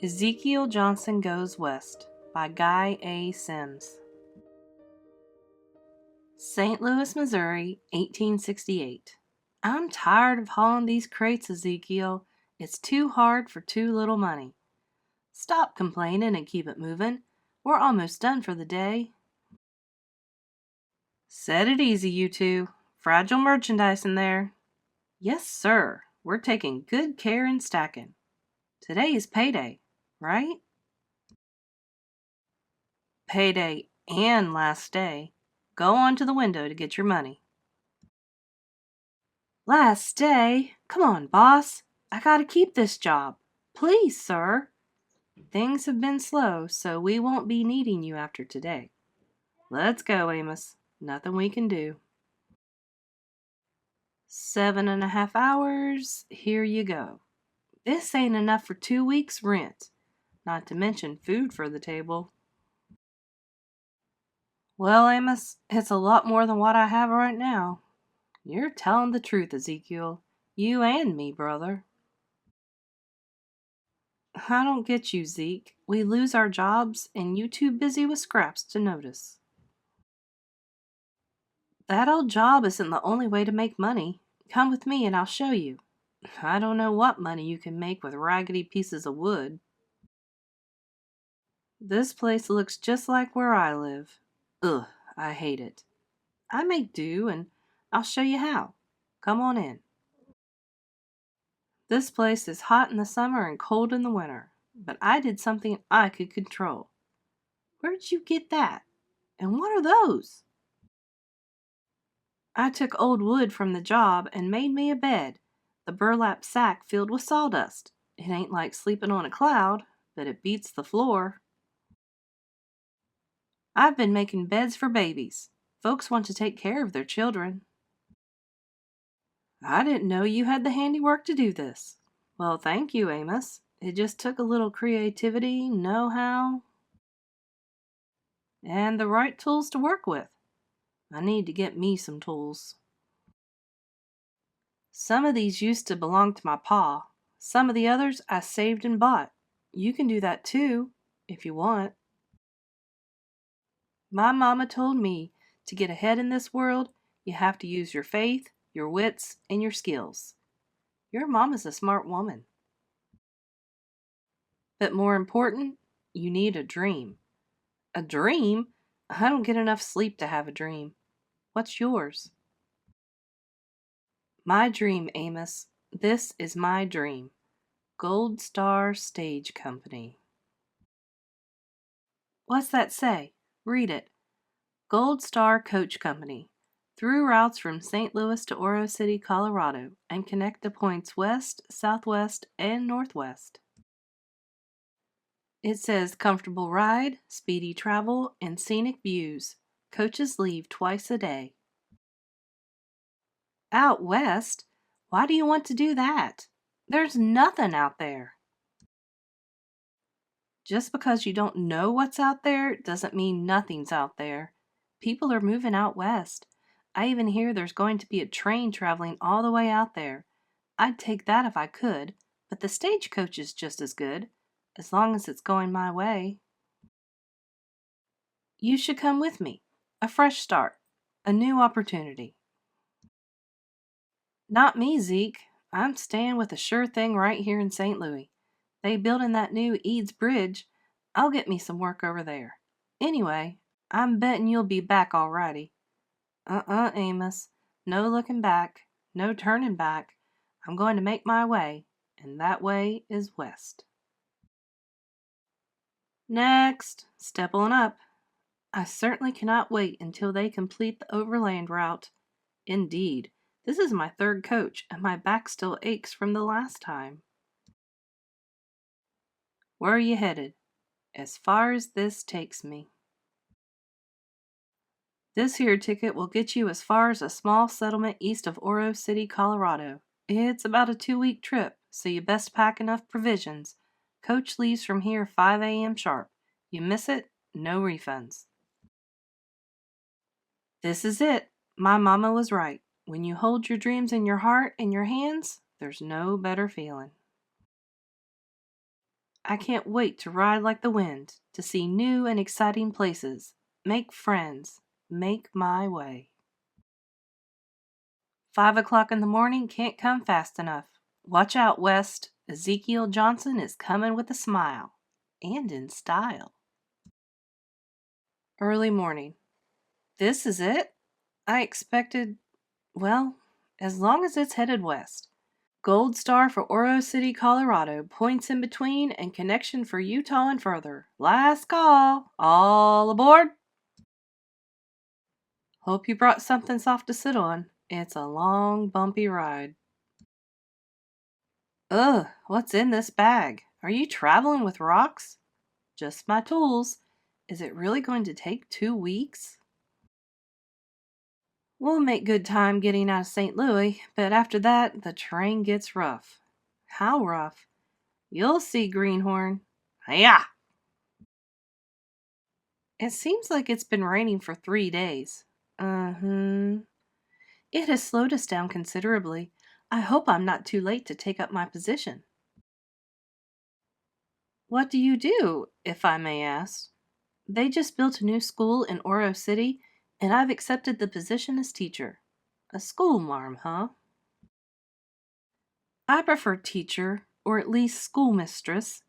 Ezekiel Johnson Goes West by Guy A. Sims. St. Louis, Missouri, 1868. I'm tired of hauling these crates, Ezekiel. It's too hard for too little money. Stop complaining and keep it moving. We're almost done for the day. Set it easy, you two. Fragile merchandise in there. Yes, sir. We're taking good care in stacking. Today is payday, right? Payday and last day. Go on to the window to get your money. Last day? Come on, boss. I gotta keep this job. Please, sir. Things have been slow, so we won't be needing you after today. Let's go, Amos. Nothing we can do. 7.5 hours. Here you go. This ain't enough for 2 weeks' rent, not to mention food for the table. Well, Amos, it's a lot more than what I have right now. You're telling the truth, Ezekiel. You and me, brother. I don't get you, Zeke. We lose our jobs, and you too busy with scraps to notice. That old job isn't the only way to make money. Come with me and I'll show you. I don't know what money you can make with raggedy pieces of wood. This place looks just like where I live. Ugh, I hate it. I make do, and I'll show you how. Come on in. This place is hot in the summer and cold in the winter, but I did something I could control. Where'd you get that? And what are those? I took old wood from the job and made me a bed, the burlap sack filled with sawdust. It ain't like sleeping on a cloud, but it beats the floor. I've been making beds for babies. Folks want to take care of their children. I didn't know you had the handiwork to do this. Well, thank you, Amos. It just took a little creativity, know-how, and the right tools to work with. I need to get me some tools. Some of these used to belong to my pa. Some of the others I saved and bought. You can do that too, if you want. My mama told me to get ahead in this world, you have to use your faith, your wits, and your skills. Your mama's a smart woman. But more important, you need a dream. A dream? I don't get enough sleep to have a dream. What's yours? My dream, Amos. This is my dream. Gold Star Stage Company. What's that say? Read it. Gold Star Coach Company. Through routes from St. Louis to Oro City, Colorado, and connect the points west, southwest, and northwest. It says comfortable ride, speedy travel, and scenic views. Coaches leave twice a day. Out west? Why do you want to do that? There's nothing out there. Just because you don't know what's out there doesn't mean nothing's out there. People are moving out west. I even hear there's going to be a train traveling all the way out there. I'd take that if I could, but the stagecoach is just as good, as long as it's going my way. You should come with me. A fresh start. A new opportunity. Not me, Zeke. I'm staying with a sure thing right here in St. Louis. They building that new Eads Bridge. I'll get me some work over there. Anyway, I'm betting you'll be back alrighty. Amos. No looking back. No turning back. I'm going to make my way, and that way is west. Next. Step on up. I certainly cannot wait until they complete the overland route. Indeed, this is my third coach, and my back still aches from the last time. Where are you headed? As far as this takes me. This here ticket will get you as far as a small settlement east of Oro City, Colorado. It's about a 2-week trip, so you best pack enough provisions. Coach leaves from here 5 a.m. sharp. You miss it, no refunds. This is it. My mama was right. When you hold your dreams in your heart and your hands, there's no better feeling. I can't wait to ride like the wind, to see new and exciting places, make friends, make my way. 5 o'clock in the morning can't come fast enough. Watch out, West. Ezekiel Johnson is coming with a smile. And in style. Early morning. This is it? I expected, well, as long as it's headed west. Gold star for Oro City, Colorado. Points in between and connection for Utah and further. Last call. All aboard. Hope you brought something soft to sit on. It's a long, bumpy ride. Ugh, what's in this bag? Are you traveling with rocks? Just my tools. Is it really going to take 2 weeks? We'll make good time getting out of St. Louis, but after that, the train gets rough. How rough? You'll see, Greenhorn. Hiya! It seems like it's been raining for 3 days. It has slowed us down considerably. I hope I'm not too late to take up my position. What do you do, if I may ask? They just built a new school in Oro City, and I've accepted the position as teacher. A schoolmarm, huh? I prefer teacher, or at least schoolmistress.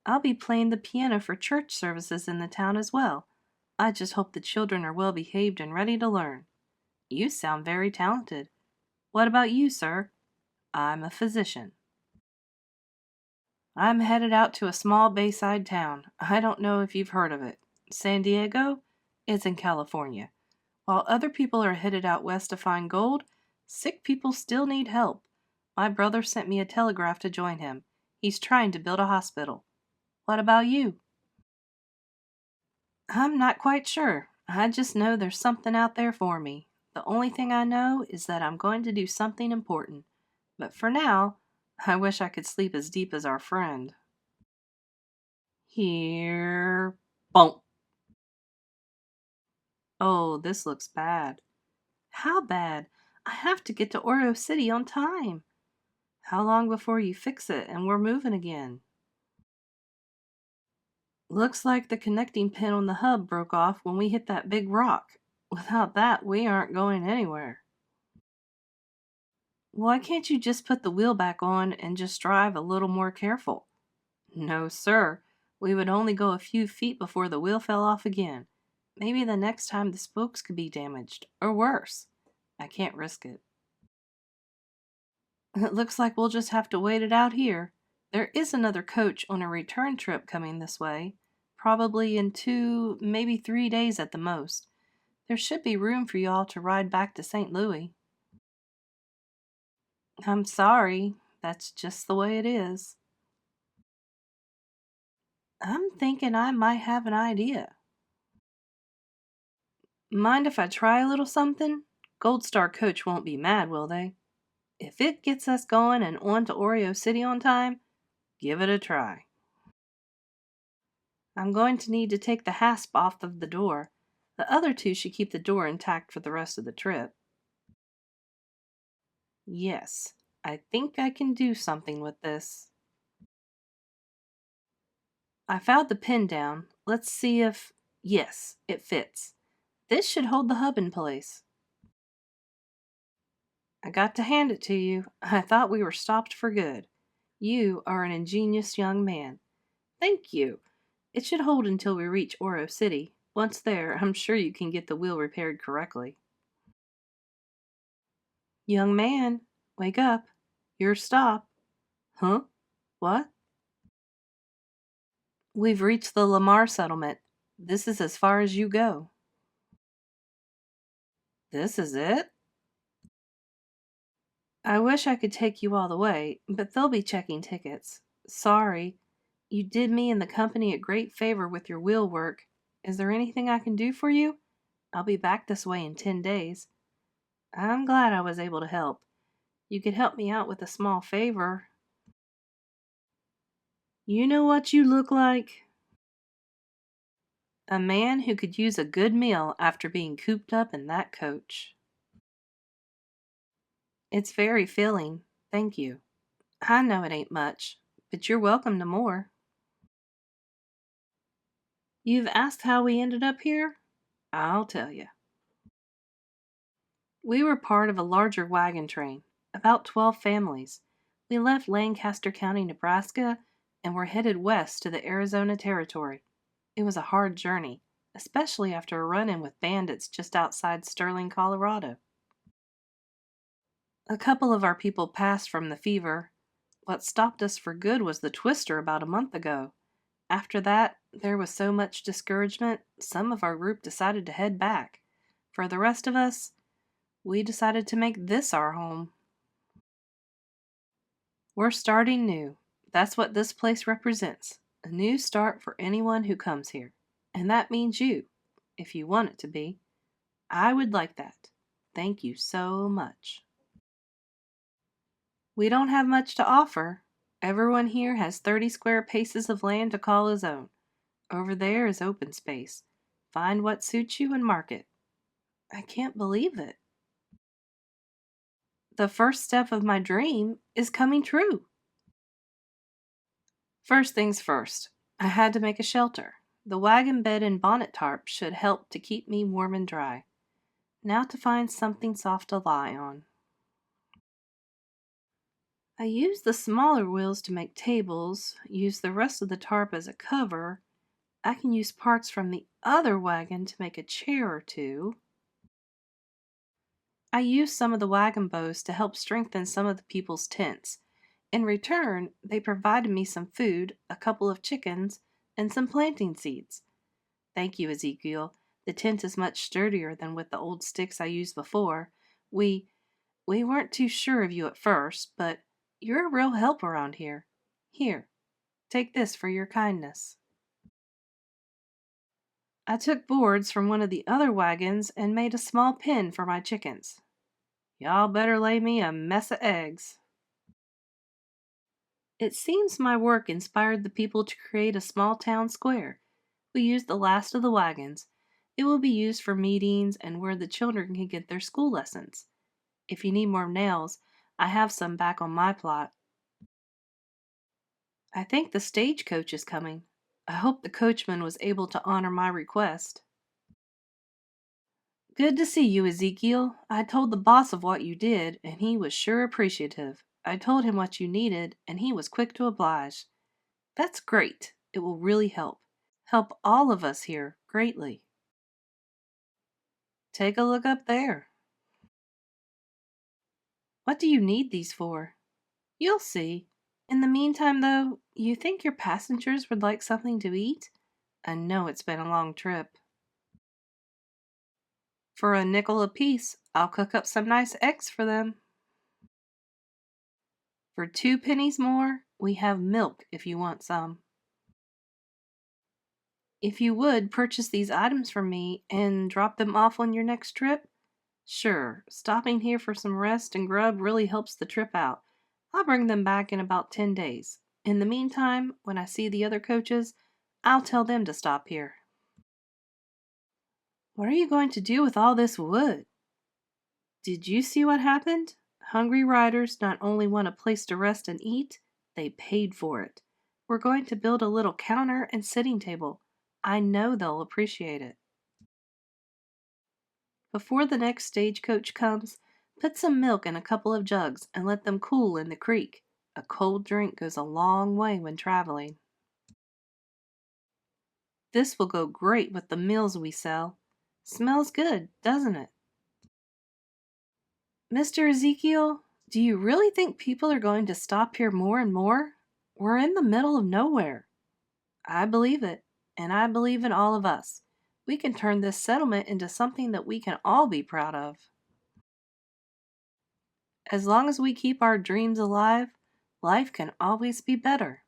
I'll be playing the piano for church services in the town as well. I just hope the children are well behaved and ready to learn. You sound very talented. What about you, sir? I'm a physician. I'm headed out to a small bayside town. I don't know if you've heard of it. San Diego? It's in California. While other people are headed out west to find gold, sick people still need help. My brother sent me a telegraph to join him. He's trying to build a hospital. What about you? I'm not quite sure. I just know there's something out there for me. The only thing I know is that I'm going to do something important. But for now, I wish I could sleep as deep as our friend. Here. Bonk. Oh, this looks bad. How bad? I have to get to Oro City on time. How long before you fix it and we're moving again? Looks like the connecting pin on the hub broke off when we hit that big rock. Without that, we aren't going anywhere. Why can't you just put the wheel back on and just drive a little more careful? No, sir. We would only go a few feet before the wheel fell off again. Maybe the next time the spokes could be damaged, or worse. I can't risk it. It looks like we'll just have to wait it out here. There is another coach on a return trip coming this way, probably in 2, maybe 3 days at the most. There should be room for you all to ride back to St. Louis. I'm sorry, that's just the way it is. I'm thinking I might have an idea. Mind if I try a little something? Gold Star Coach won't be mad, will they? If it gets us going and on to Oreo City on time, give it a try. I'm going to need to take the hasp off of the door. The other two should keep the door intact for the rest of the trip. Yes, I think I can do something with this. I found the pin down. Let's see if... Yes, it fits. This should hold the hub in place. I got to hand it to you. I thought we were stopped for good. You are an ingenious young man. Thank you. It should hold until we reach Oro City. Once there, I'm sure you can get the wheel repaired correctly. Young man, wake up. Your stop. Huh? What? We've reached the Lamar settlement. This is as far as you go. This is it? I wish I could take you all the way, but they'll be checking tickets. Sorry. You did me and the company a great favor with your wheel work. Is there anything I can do for you? I'll be back this way in 10 days. I'm glad I was able to help. You could help me out with a small favor. You know what you look like? A man who could use a good meal after being cooped up in that coach. It's very filling. Thank you. I know it ain't much, but you're welcome to more. You've asked how we ended up here? I'll tell you. We were part of a larger wagon train, about 12 families. We left Lancaster County, Nebraska, and were headed west to the Arizona Territory. It was a hard journey, especially after a run-in with bandits just outside Sterling, Colorado. A couple of our people passed from the fever. What stopped us for good was the twister about a month ago. After that, there was so much discouragement, some of our group decided to head back. For the rest of us, we decided to make this our home. We're starting new. That's what this place represents. A new start for anyone who comes here. And that means you, if you want it to be. I would like that. Thank you so much. We don't have much to offer. Everyone here has 30 square paces of land to call his own. Over there is open space. Find what suits you and mark it. I can't believe it. The first step of my dream is coming true. First things first, I had to make a shelter. The wagon bed and bonnet tarp should help to keep me warm and dry. Now to find something soft to lie on. I used the smaller wheels to make tables, used the rest of the tarp as a cover. I can use parts from the other wagon to make a chair or two. I used some of the wagon bows to help strengthen some of the people's tents. In return, they provided me some food, a couple of chickens, and some planting seeds. Thank you, Ezekiel. The tent is much sturdier than with the old sticks I used before. We weren't too sure of you at first, but you're a real help around here. Here, take this for your kindness. I took boards from one of the other wagons and made a small pen for my chickens. Y'all better lay me a mess of eggs. It seems my work inspired the people to create a small town square. We used the last of the wagons. It will be used for meetings and where the children can get their school lessons. If you need more nails, I have some back on my plot. I think the stagecoach is coming. I hope the coachman was able to honor my request. Good to see you, Ezekiel. I told the boss of what you did, and he was sure appreciative. I told him what you needed, and he was quick to oblige. That's great. It will really help. Help all of us here greatly. Take a look up there. What do you need these for? You'll see. In the meantime, though, you think your passengers would like something to eat? I know it's been a long trip. For a nickel apiece, I'll cook up some nice eggs for them. For 2 pennies more, we have milk if you want some. If you would purchase these items from me and drop them off on your next trip, sure, stopping here for some rest and grub really helps the trip out. I'll bring them back in about 10 days. In the meantime, when I see the other coaches, I'll tell them to stop here. What are you going to do with all this wood? Did you see what happened? Hungry riders not only want a place to rest and eat, they paid for it. We're going to build a little counter and sitting table. I know they'll appreciate it. Before the next stagecoach comes, put some milk in a couple of jugs and let them cool in the creek. A cold drink goes a long way when traveling. This will go great with the meals we sell. Smells good, doesn't it? Mr. Ezekiel, do you really think people are going to stop here more and more? We're in the middle of nowhere. I believe it, and I believe in all of us. We can turn this settlement into something that we can all be proud of. As long as we keep our dreams alive, life can always be better.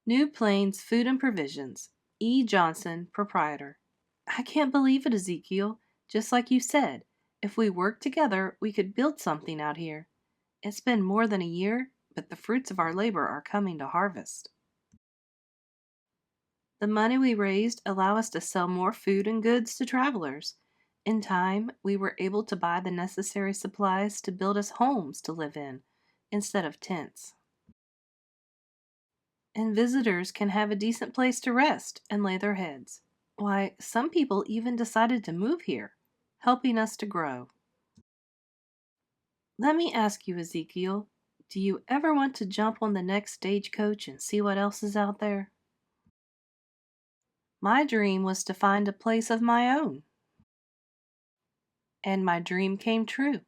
New Plains Food and Provisions, E. Johnson, Proprietor. I can't believe it, Ezekiel. Just like you said, if we work together, we could build something out here. It's been more than a year, but the fruits of our labor are coming to harvest. The money we raised allow us to sell more food and goods to travelers. In time, we were able to buy the necessary supplies to build us homes to live in, instead of tents. and visitors can have a decent place to rest and lay their heads. Why, some people even decided to move here, helping us to grow. Let me ask you, Ezekiel, do you ever want to jump on the next stagecoach and see what else is out there? My dream was to find a place of my own, and my dream came true.